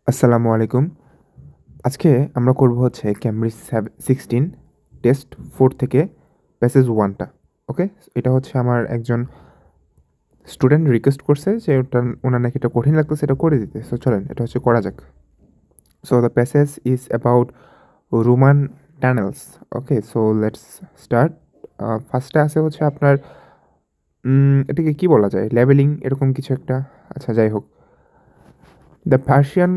আসসালামু আলাইকুম। আজকে আমরা করব হচ্ছে ক্যামব্রিজ 16 টেস্ট 4 থেকে প্যাসেজ 1টা। ওকে? এটা হচ্ছে আমার একজন স্টুডেন্ট রিকোয়েস্ট করছে যে ওনার নাকি এটা কঠিন লাগতেছে, এটা করে দিতে। সো চলেন এটা হচ্ছে করা যাক। So the passage is about Roman tunnels. Okay, so let's start. ফার্স্টে আছে হচ্ছে আপনার এটাকে কি বলা যায়, লেভেলিং এরকম কিছু একটা। আচ্ছা, যাই হোক। The Persian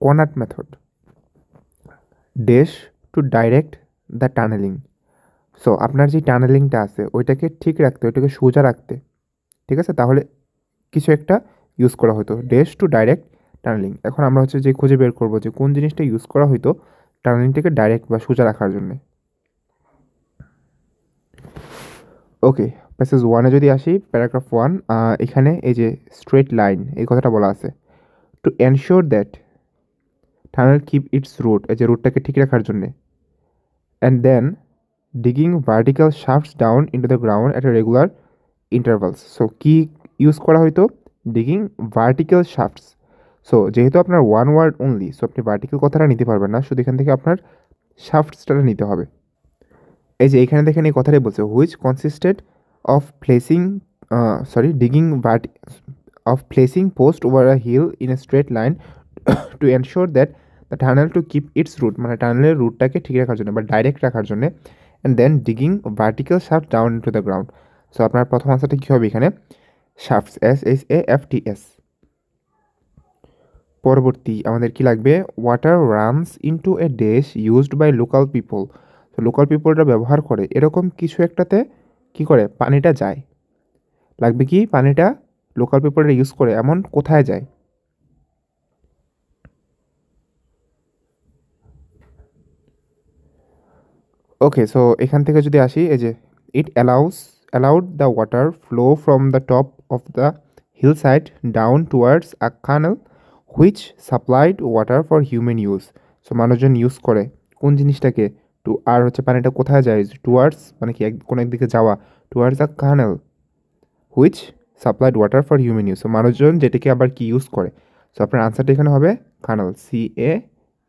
qanat method dash to direct the tunneling. So আপনার যে টানেলিংটা আছে ওইটাকে ঠিক রাখতে, ওইটাকে সোজা রাখতে, ঠিক আছে? তাহলে কিছু একটা ইউজ করা হতো, ড্যাশ টু ডাইরেক্ট টানেলিং। এখন আমরা হচ্ছে যে খুঁজে বের করবো যে কোন জিনিসটা ইউজ করা হতো টানেলিংটাকে ডাইরেক্ট বা সোজা রাখার জন্য। ওকে, প্যাসেজ ওয়ানে যদি আসি, প্যারাগ্রাফ 1, এখানে এই যে স্ট্রেট লাইন এই কথাটা বলা আছে। To ensure that tunnel keep its route, এই যে রুটটাকে ঠিক রাখার জন্যে। And then digging vertical shafts down into the ground at a regular intervals. So কি ইউজ করা হয়তো? Digging vertical shafts. সো যেহেতু আপনার ওয়ান ওয়ার্ড অনলি, সো আপনি ভার্টিক্যাল কথাটা নিতে পারবেন না, শুধু এখান থেকে আপনার শাফটসটা নিতে হবে। এই যে এখানে দেখেন এই কথাটাই বলছে, which consisted of placing digging of placing post over a hill in a straight line to ensure that the tunnel to keep its route, মানে টানেলের রুটটাকে ঠিক রাখার জন্য বা ডাইরেক্ট রাখার জন্য। And then digging vertical shaft down to the ground. So আপনার প্রথম আনসারটা কী হবে এখানে? শাফটস, SHAFTS। পরবর্তী আমাদের কি লাগবে? Water runs into a dash used by local people. তো লোকাল পিপলরা ব্যবহার করে এরকম কিছু একটাতে কি করে পানিটা যায়। লাগবে কি? পানিটা লোকাল পিপলরা ইউজ করে এমন কোথায় যায়? ওকে, সো এখান থেকে যদি আসি, এই যে it allowed the water flow from the top of the hill side down towards a canal which supplied water for human use. So মানুষজন ইউজ করে কোন জিনিসটাকে? টু, আর হচ্ছে পানিটা কোথায় যায়? টুয়ার্ডস মানে কি কোনো একদিকে যাওয়া, towards a canal which supplied water for human use. So মানুষজন যেটাকে আবার কি ইউজ করে। সো আপনার আনসারটা এখানে হবে কানেল,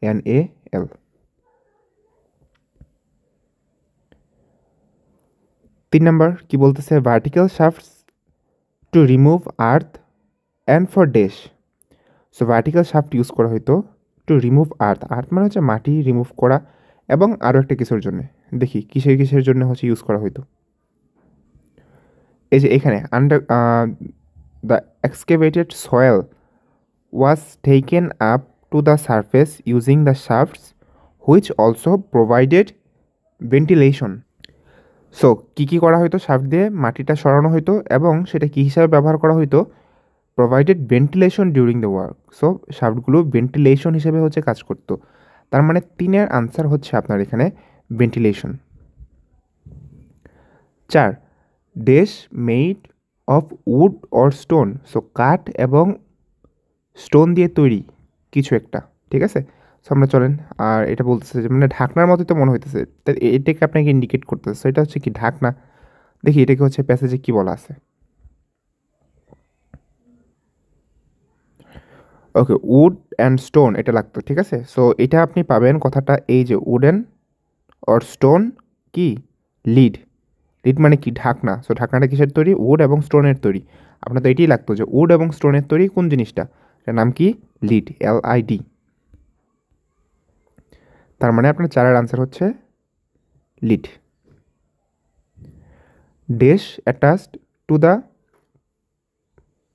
CANAL। 3 নাম্বার কি বলতেছে? Vertical shafts to remove earth and for dash. So vertical shaft use করা হয়তো টু রিমুভ আর্থ, আর্থ মানে হচ্ছে মাটি রিমুভ করা, এবং আরও একটা কিছুর জন্য। দেখি কিসের কিসের জন্য হচ্ছে ইউজ করা হয়তো। এই যে এখানে under the excavated soil was taken up to the surface using the shafts which also provided ventilation. So কী কী করা হয়তো? শাফট দিয়ে মাটিটা সরানো হয়তো, এবং সেটা কী হিসাবে ব্যবহার করা হয়তো? Provided ventilation during the work. So শাফটগুলো ভেন্টিলেশন হিসেবে হচ্ছে কাজ করতো। তার মানে 3-এর আনসার হচ্ছে আপনার এখানে ventilation. 4, dash made of wood or stone. So কাঠ এবং স্টোন দিয়ে তৈরি কিছু একটা, ঠিক আছে? সো আমরা চলেন, আর এটা বলতেছে যে মানে ঢাকনার মতোই তো মনে হইতেছে, তাই এটাকে আপনাকে ইন্ডিকেট করতেছে। সো এটা হচ্ছে কি? ঢাকনা। দেখি এটাকে হচ্ছে প্যাসেজে কী বলা আছে। ওকে, উড অ্যান্ড স্টোন এটা লাগতো, ঠিক আছে? সো এটা আপনি পাবেন কথাটা, এই যে উডেন অর স্টোন কি? লিড। লিড মানে কি? ঢাকনা। সো ঢাকনাটা কিসের তৈরি? উড এবং স্টোনের তৈরি। আপনার তো এটাই লাগতো যে উড এবং স্টোনের তৈরি কোন জিনিসটা, এটার নাম কি? Lead, LID। তার মানে আপনার 4-এর আনসার হচ্ছে lead. Dash attached to the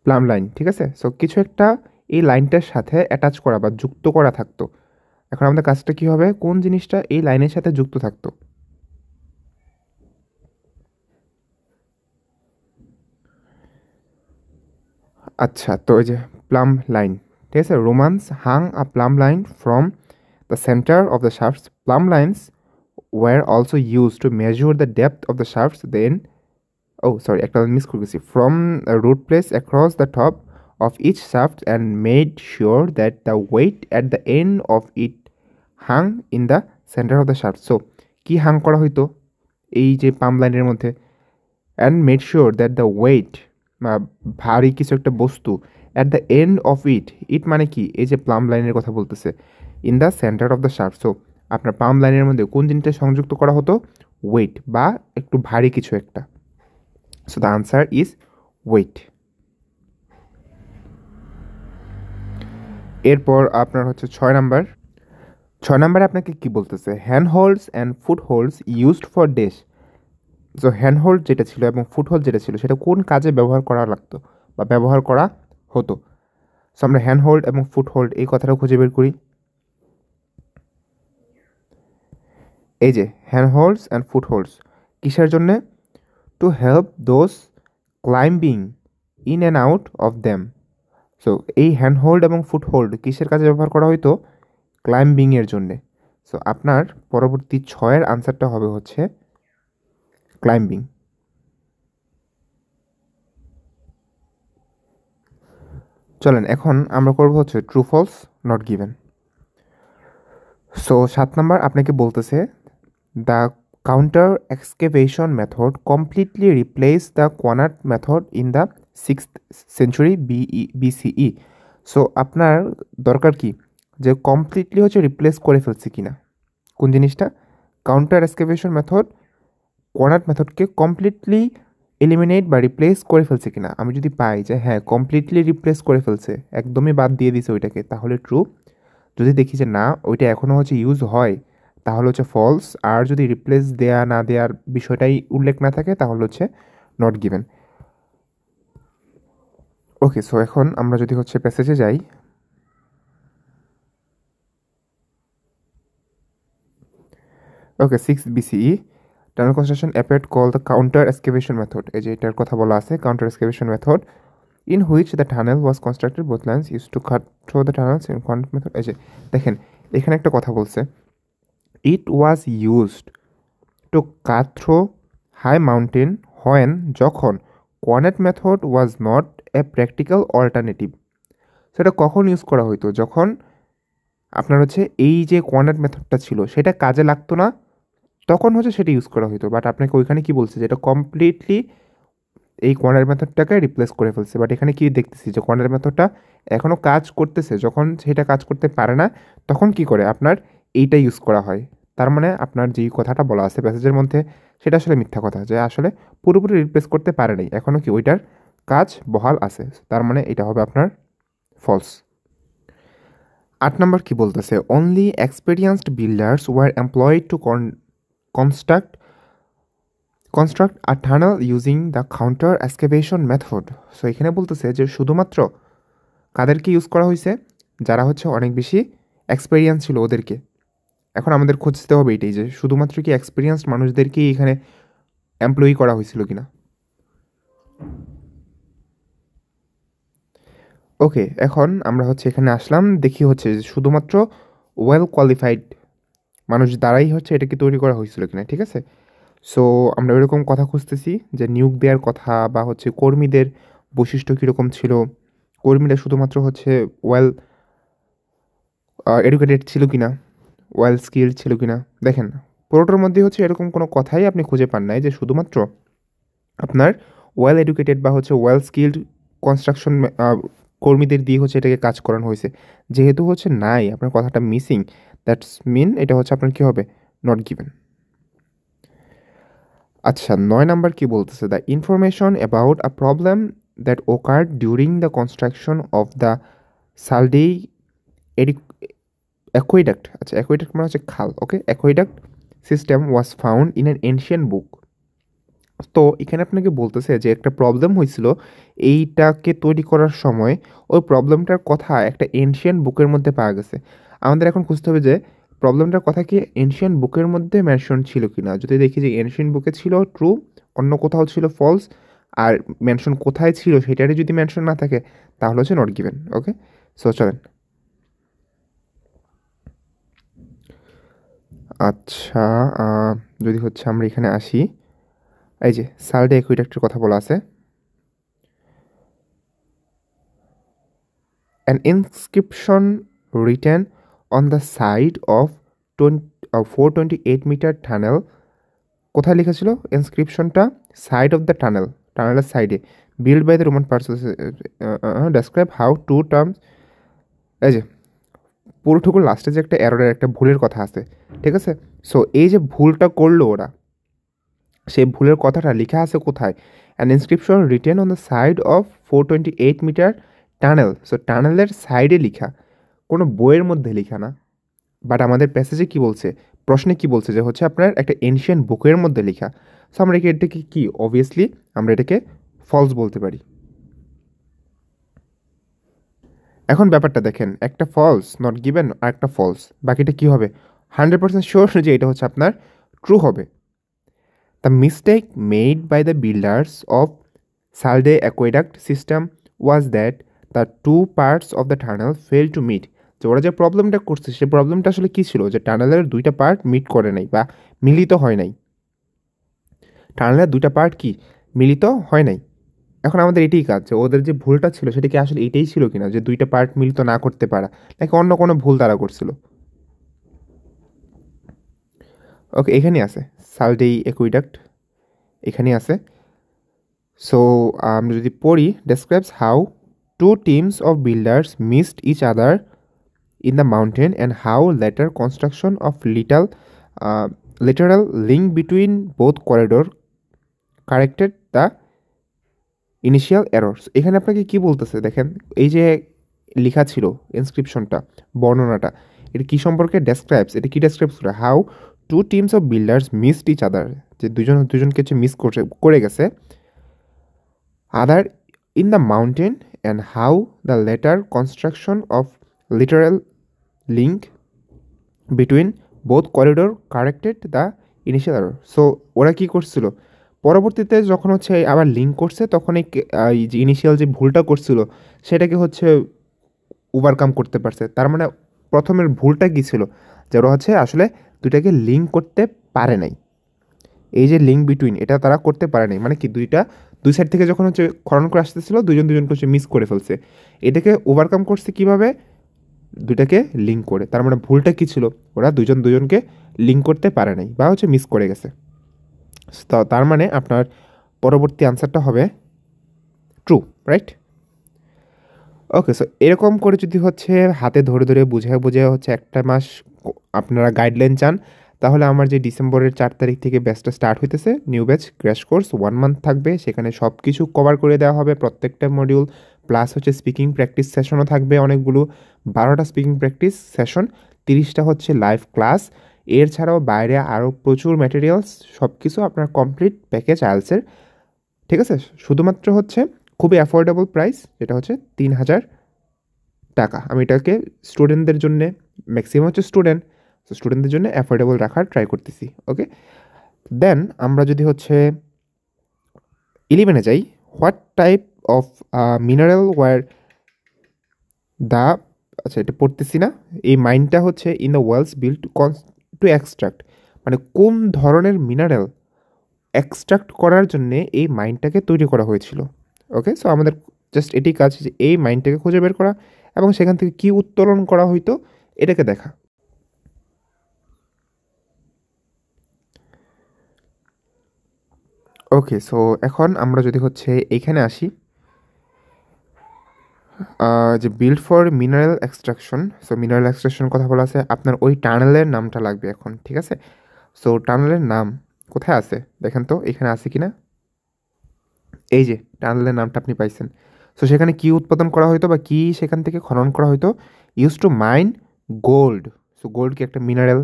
plum line, ঠিক আছে? সো কিছু একটা এই লাইনটার সাথে অ্যাটাচ করা বা যুক্ত করা থাকতো। এখন আমাদের কাজটা কী হবে? কোন জিনিসটা এই লাইনের সাথে যুক্ত থাকতো? আচ্ছা, তো এই যে প্লাম লাইন, ঠিক আছে? Romans hung a plumb line from the centre of the shafts. Plumb lines were also use to measure the depth of the shafts. Then, oh sorry, একটা মিস করে গেছি। From root place across the top of each shaft and made sure that the weight at the end of it hung in the centre of the shaft. So কী hang করা হইতো এই যে পাম্প লাইনের মধ্যে? And made sure that the weight বা ভারী কিছু একটা বস্তু at the end of it মানে কি, এই যে প্লাম লাইনের কথা বলতেছে, in the centre of the shaft. So আপনার পাম লাইনের মধ্যে কোন জিনিসটা সংযুক্ত করা হতো, ওয়েট বা একটু ভারী কিছু একটা। So the answer is weight. এরপর আপনার হচ্ছে 6 নাম্বারে আপনাকে কি বলতেছে, hand holds and foot holds used for dash. So hand hold যেটা ছিল এবং ফুট হোল্ড যেটা ছিল সেটা কোন কাজে ব্যবহার করা লাগতো বা ব্যবহার করা হতো। সো আমরা হ্যান্ড হোল্ড এবং ফুট হোল্ড এই কথাটা খুঁজে বের করি। এই যে hand holds and foot holds কিসের জন্যে, to help those climbing in and out of them. So এই হ্যান্ড হোল্ড এবং ফুট হোল্ড কিসের কাজে ব্যবহার করা হতো, ক্লাইম্বিংয়ের জন্যে। সো আপনার পরবর্তী 6-এর আনসারটা হবে হচ্ছে ক্লাইম্বিং। চলেন এখন আমরা করবো হচ্ছে true false not given. So 7 number আপনাকে বলতেছে, the counter excavation method completely replace the qanat method in the 6th century BCE। So আপনার দরকার কি, যে কমপ্লিটলি হচ্ছে রিপ্লেস করে ফেলছে কিনা কোন জিনিসটা, কাউন্টার এক্সকেভেশন মেথড কোয়ানাট মেথডকে কমপ্লিটলি এলিমিনেট বা রিপ্লেস করে ফেলছে কিনা। আমি যদি পাই যে হ্যাঁ কমপ্লিটলি রিপ্লেস করে ফেলছে, একদমই বাদ দিয়ে দিছে ওইটাকে, তাহলে ট্রু। যদি দেখি যে না ওইটা এখনও হচ্ছে ইউজ হয়, তাহলে হচ্ছে ফলস। আর যদি রিপ্লেস দেয়া না দেওয়ার বিষয়টাই উল্লেখ না থাকে তাহলে হচ্ছে নট গিভেন। ওকে, সো এখন আমরা যদি হচ্ছে প্যাসেজে যাই, ওকে 6 BCE tunnel construction appeared call the counter excavation method. এই যে এটার কথা বলা আছে, counter excavation method in which the tunnel was constructed, both lines used to cut through the tunnels in quantum method। এই যে দেখেন এখানে একটা কথা বলছে, it was used to cut through high mountain when যখন কোয়ানাট method was not a practical alternative। সেটা কখন ইউজ করা হইতো, যখন আপনার হচ্ছে এই যে কোয়ানাট মেথডটা ছিল সেটা কাজে লাগতো না, তখন হচ্ছে সেটা ইউজ করা হইতো। বাট আপনাকে ওইখানে কি বলছে, যে এটা কমপ্লিটলি এই কর্নার মেথডটাকে রিপ্লেস করে ফেলছে। বাট এখানে কি দেখতেছি, যে কর্নার মেথডটা এখনও কাজ করতেছে, যখন সেটা কাজ করতে পারে না তখন কি করে আপনার এইটা ইউজ করা হয়। তার মানে আপনার যেই কথাটা বলা আছে প্যাসেজের মধ্যে সেটা আসলে মিথ্যা কথা, যে আসলে পুরোপুরি রিপ্লেস করতে পারে নাই, এখনও কি ওইটার কাজ বহাল আছে। তার মানে এটা হবে আপনার ফলস। 8 নম্বর কি বলতেছে, only experienced builders were employed to construct a tunnel using the counter excavation method. So এখানে বলতেছে যে শুধুমাত্র কাদেরকে ইউজ করা হয়েছে, যারা হচ্ছে অনেক বেশি এক্সপেরিয়েন্স ছিল ওদেরকে। এখন আমাদের খুঁজতে হবে এটাই, যে শুধুমাত্র কি এক্সপেরিয়েন্সড মানুষদেরকেই এখানে এমপ্লয়ি করা হয়েছিল কিনা। ওকে, এখন আমরা হচ্ছে এখানে আসলাম, দেখি হচ্ছে শুধুমাত্র ওয়েল কোয়ালিফাইড মানুষ দ্বারাই হচ্ছে এটাকে তৈরি করা হয়েছিল কিনা। ঠিক আছে, সো আমরা এরকম কথা খুঁজতেছি, যে নিয়োগ দেওয়ার কথা বা হচ্ছে কর্মীদের বৈশিষ্ট্য কীরকম ছিল, কর্মীরা শুধুমাত্র হচ্ছে ওয়েল এডুকেটেড ছিল কিনা, ওয়েল স্কিল্ড ছিল কিনা। দেখেন পুরোটার মধ্যে হচ্ছে এরকম কোনো কথাই আপনি খুঁজে পান নাই যে শুধুমাত্র আপনার ওয়েল এডুকেটেড বা হচ্ছে ওয়েল স্কিল্ড কনস্ট্রাকশন কর্মীদের দিয়ে হচ্ছে এটাকে কাজ করানো হয়েছে। যেহেতু হচ্ছে নাই, আপনার কথাটা মিসিং, দ্যাটস মিন এটা হচ্ছে আপনার কী হবে, নট গিভেন। আচ্ছা 9 নাম্বার কি বলতেছে, the information about a problem that occurred during the construction of the Saldae aqueduct. আচ্ছা অ্যাকোয়াডাক্ট মানে হচ্ছে খাল, okay, aqueduct system was found in an ancient book. তো এখানে আপনাকে বলতেছে যে একটা প্রবলেম হয়েছিল এইটাকে তৈরি করার সময়, ওই প্রবলেমটার কথা একটা এনশিয়ান বুকের মধ্যে পাওয়া গেছে। আমাদের এখন খুঁজতে হবে যে প্রবলেমটার কথা কি এনশিয়ান বুকের মধ্যে মেনশন ছিল কি না। যদি দেখি যে এনশিয়ান বুকে ছিল ট্রু, অন্য কোথাও ছিল ফলস, আর মেনশন কোথায় ছিল সেটারই যদি মেনশন না থাকে তাহলে হচ্ছে নট গিভেন। ওকে, সো চলেন। আচ্ছা যদি হচ্ছে আমরা এখানে আসি, এই যে সালডে অ্যাকুইডাক্টের কথা বলা আছে, an inscription written on the side of 428 meter tunnel। কোথায় লেখা ছিল ইনস্ক্রিপশনটা, সাইড অফ দ্য টানেল, টানেলের সাইডে, build by the Roman parses describe how two terms, এই যে পুরোটুকু লাস্টে যে একটা এররের একটা ভুলের কথা আছে, ঠিক আছে। সো এই যে ভুলটা করলো ওরা, সেই ভুলের কথাটা লেখা আছে কোথায়? An inscription written on the side of 428 metre tunnel. So টানেলের সাইডে লেখা, কোনো বইয়ের মধ্যে লেখা না। বাট আমাদের প্যাসেজে কি বলছে, প্রশ্নে কি বলছে, যে হচ্ছে আপনার একটা এনশিয়ান্ট বুকের মধ্যে লেখা। সো আমরা এটাকে কি, অবভিয়াসলি আমরা এটাকে ফলস বলতে পারি। এখন ব্যাপারটা দেখেন, একটা ফলস নট গিভেন আর একটা ফলস, বাকিটা কি হবে? 100% শিওর যে এটা হচ্ছে আপনার ট্রু হবে। The mistake made by the builders of Saldae aqueduct system was that the two parts of the tunnel fail to meet. যে ওরা যে প্রবলেমটা করছে, সেই প্রবলেমটা আসলে কী ছিল? যে টানেলের দুইটা পার্ট মিট করে নাই বা মিলিত হয় নাই। টানেলের দুইটা পার্ট কি মিলিত হয় নাই। এখন আমাদের এটাই কাজ, যে ওদের যে ভুলটা ছিল সেটা কি আসলে এটাই ছিল কিনা, যে দুইটা পার্ট মিলিত না করতে পারা, নাকি অন্য কোনো ভুল তারা করছিল। ওকে, এখানে আছে সালডেই অ্যাকুইডাক্ট, এখানে আছে। সো আমরা যদি পড়ি, describes how two teams of builders missed each other in the mountain and how later construction of literal link between both corridor corrected the initial errors। এখানে আপনাকে কি বলতেছে দেখেন, এই যে লেখা ছিল ইনস্ক্রিপশনটা, বর্ণনাটা, এটা কি সম্পর্কে ডেসক্রাইবস, এটা কি ডেসক্রাইবস করে? How two teams of builders missed each other, যে দুজনকে হচ্ছে মিস করে গেছে, other in the mountain and how the later construction of literal link between both corridor corrected the initial error. So ওরা কী করছিল, পরবর্তীতে যখন হচ্ছে আবার লিঙ্ক করছে, তখন এই যে ইনিশিয়াল যে ভুলটা করছিল সেটাকে হচ্ছে ওভারকাম করতে পারছে। তার মানে প্রথমের ভুলটা কী ছিল, যে ওরা হচ্ছে আসলে দুইটাকে লিঙ্ক করতে পারে নাই। এই যে লিঙ্ক বিটুইন, এটা তারা করতে পারে নাই, মানে কি দুই সাইড থেকে যখন হচ্ছে খনন করে আসতেছিল, দুজনকে হচ্ছে মিস করে ফেলছে। এটাকে ওভারকাম করছে কীভাবে? দুইটাকে লিঙ্ক করে। তার মানে ভুলটা কী ছিল, ওরা দুজনকে লিঙ্ক করতে পারে নাই বা হচ্ছে মিস করে গেছে। তো তার মানে আপনার পরবর্তী আনসারটা হবে ট্রু, রাইট? ওকে, সো এরকম করে যদি হচ্ছে হাতে ধরে ধরে বুঝে হচ্ছে একটা মাস আপনারা গাইডলাইন চান, তাহলে আমার যে ডিসেম্বরের 4 তারিখ থেকে ব্যাচটা স্টার্ট হইতেছে, new batch crash course 1 month থাকবে। সেখানে সব কিছু কভার করে দেওয়া হবে, প্রত্যেকটা মডিউল, প্লাস হচ্ছে স্পিকিং প্র্যাকটিস সেশনও থাকবে অনেকগুলো, 12টা স্পিকিং প্র্যাকটিস সেশন, 30টা হচ্ছে লাইভ ক্লাস। এর ছাড়াও বাইরে আরও প্রচুর ম্যাটেরিয়ালস, সব কিছু আপনার কমপ্লিট প্যাকেজ আইএলসের, ঠিক আছে? শুধুমাত্র হচ্ছে খুবই অ্যাফোর্ডেবল প্রাইস, যেটা হচ্ছে 3000 টাকা। আমি এটাকে স্টুডেন্টদের জন্যে, ম্যাক্সিমাম হচ্ছে স্টুডেন্টদের জন্য অ্যাফোর্ডেবল রাখার ট্রাই করতেছি। ওকে, দেন আমরা যদি হচ্ছে 11-এ যাই, what type of mineral were the, আচ্ছা এটা পড়তেছি না, এই মাইনটা হচ্ছে in the wells build to extract, মানে কোন ধরনের মিনারেল এক্সট্রাক্ট করার জন্যে এই মাইনটাকে তৈরি করা হয়েছিল। ওকে, সো আমাদের জাস্ট এটি কাজ, যে এই মাইনটাকে খুঁজে বের করা এবং সেখান থেকে কী উত্তোলন করা হইতো এটাকে দেখা। ওকে, সো এখন আমরা যদি হচ্ছে এইখানে আসি, যে build for mineral extraction. So mineral extraction কথা বলা আছে, আপনার ওই টানেলের নামটা লাগবে এখন, ঠিক আছে? সো টানেলের নাম কোথায় আছে দেখেন তো, এখানে আছে কি না? এই যে টানেলের নামটা আপনি পাইছেন। সো সেখানে কি উৎপাদন করা হতো বা কি সেখান থেকে খনন করা হতো? Use to mine gold. So gold কি একটা মিনারেল?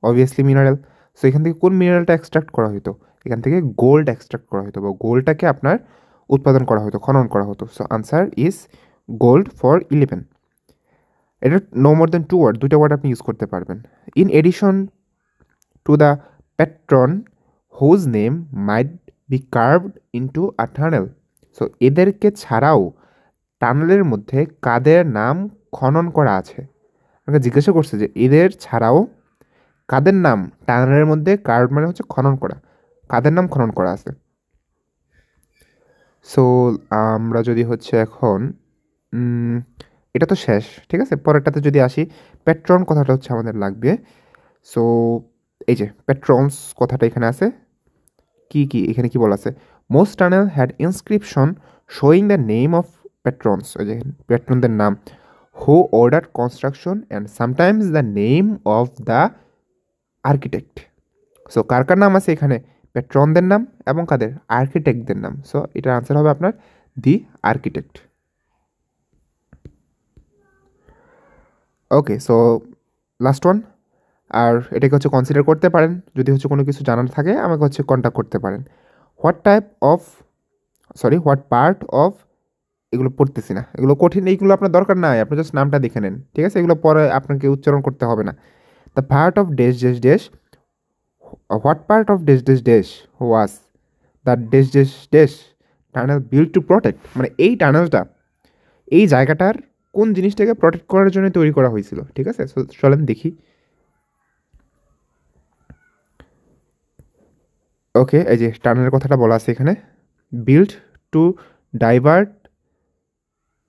Obviously mineral. সো এখান থেকে কোন মিনারেলটা এক্সট্রাক্ট করা হতো? এখান থেকে গোল্ড এক্সট্রাক্ট করা হতো, বা গোল্ডটাকে আপনার উৎপাদন করা হতো, খনন করা হতো। So answer is gold for 11। এটা নো মোর দেন 2 ওয়ার্ড, দুইটা ওয়ার্ড আপনি ইউজ করতে পারবেন। In addition to the patron whose name might be carved into a tunnel. So এদেরকে ছাড়াও টানেলের মধ্যে কাদের নাম খনন করা আছে? আমাকে জিজ্ঞাসা করছে যে এদের ছাড়াও কাদের নাম টানেলের মধ্যে, কার্ভ মানে হচ্ছে খনন করা, কাদের নাম খনন করা আছে? সো আমরা যদি হচ্ছে এখন এটা তো শেষ, ঠিক আছে, পরেরটাতে যদি আসি, প্যাট্রন কথাটা হচ্ছে আমাদের লাগবে। সো এই যে প্যাট্রনস কথাটা এখানে আছে, কি এখানে কি বলা আছে? Most tunnel had inscription showing the name of patrons, ওই যে প্যাট্রনদের নাম, who order construction and sometimes the name of the architect. So কার কার নাম আছে এখানে? প্যাট্রনদের নাম এবং কাদের? আর্কিটেক্টদের নাম। সো এটার আনসার হবে আপনার the architect. Okay, so last one. আর এটাকে হচ্ছে কনসিডার করতে পারেন, যদি হচ্ছে কোনো কিছু জানার থাকে আমাকে হচ্ছে কন্ট্যাক্ট করতে পারেন। হোয়াট পার্ট অফ, এগুলো পড়তেছি না, এগুলো কঠিন, এইগুলো আপনার দরকার নাই, আপনি জাস্ট নামটা দেখে নেন, ঠিক আছে? এগুলো পরে আপনাকে উচ্চারণ করতে হবে না। The part of dash dash dash, what part of dash dash dash was the dash dash dash tunnel build to protect, মানে এই টানেলটা, এই জায়গাটার কোন জিনিসটাকে প্রোটেক্ট করার জন্য তৈরি করা হয়েছিল, ঠিক আছে? সো চলেন দেখি। ওকে, এই যে টানেলের কথাটা বলা আছে এখানে, build to divert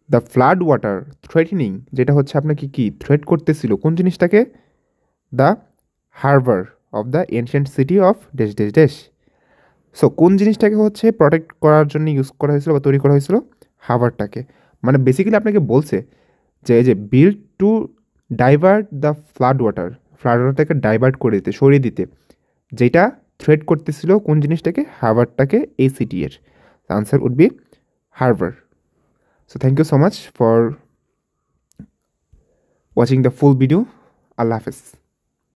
the flood water threatening, যেটা হচ্ছে আপনাকে কি থ্রেট করতেছিল, কোন জিনিসটাকে? The harbour of the ancient city of dash dash dash. So কোন জিনিসটাকে হচ্ছে প্রোটেক্ট করার জন্য ইউজ করা হয়েছিল বা তৈরি করা হয়েছিল? হারবারটাকে। মানে বেসিক্যালি আপনাকে বলছে যে এই যে build to divert the flood ওয়াটারটাকে ডাইভার্ট করে দিতে, সরিয়ে দিতে, যেটা থ্রেট করতেছিল কোন জিনিসটাকে? হারবারটাকে, এই সিটি এর। Answer would be harbour. So thank you so much for watching the full video. Allah Hafiz.